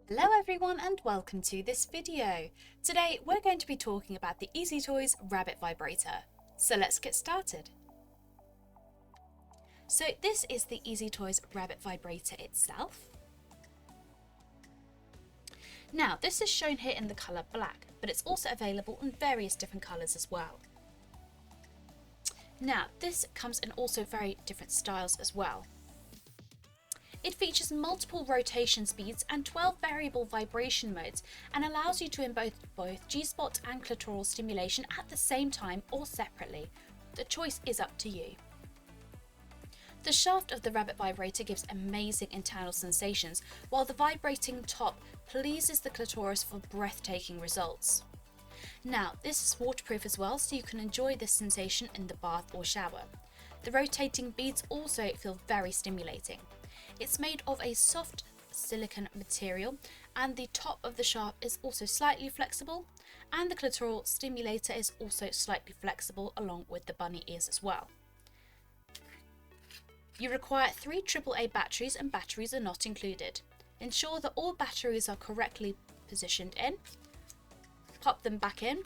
Hello everyone and welcome to this video. Today we're going to be talking about the EasyToys Rabbit Vibrator. So let's get started. So this is the EasyToys Rabbit Vibrator itself. Now this is shown here in the colour black, but it's also available in various different colours as well. Now this comes in also very different styles as well. It features multiple rotation speeds and 12 variable vibration modes and allows you to embed both G-spot and clitoral stimulation at the same time or separately. The choice is up to you. The shaft of the Rabbit Vibrator gives amazing internal sensations, while the vibrating top pleases the clitoris for breathtaking results. Now, this is waterproof as well, so you can enjoy this sensation in the bath or shower. The rotating beads also feel very stimulating. It's made of a soft silicone material, and the top of the shaft is also slightly flexible, and the clitoral stimulator is also slightly flexible along with the bunny ears as well. You require 3 AAA batteries, and batteries are not included. Ensure that all batteries are correctly positioned in, pop them back in,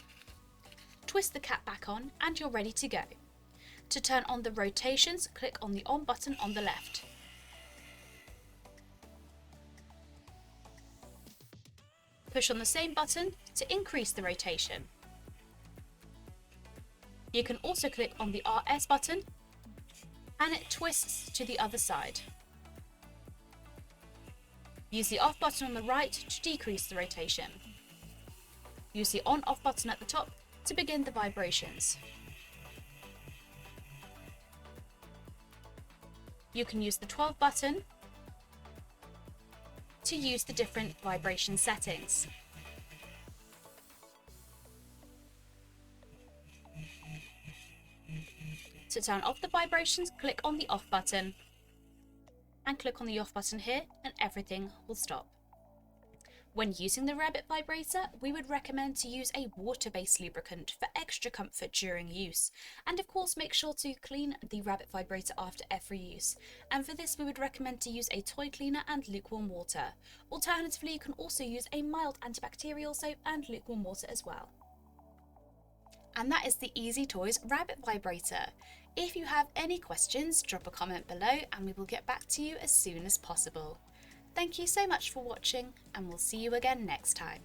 twist the cap back on, and you're ready to go. To turn on the rotations, click on the on button on the left. Push on the same button to increase the rotation. You can also click on the RS button and it twists to the other side. Use the off button on the right to decrease the rotation. Use the on-off button at the top to begin the vibrations. You can use the 12 button to use the different vibration settings. To turn off the vibrations, click on the off button and click on the off button here and everything will stop. When using the Rabbit Vibrator, we would recommend to use a water-based lubricant for extra comfort during use. And of course, make sure to clean the Rabbit Vibrator after every use. And for this, we would recommend to use a toy cleaner and lukewarm water. Alternatively, you can also use a mild antibacterial soap and lukewarm water as well. And that is the EasyToys Rabbit Vibrator. If you have any questions, drop a comment below and we will get back to you as soon as possible. Thank you so much for watching, and we'll see you again next time.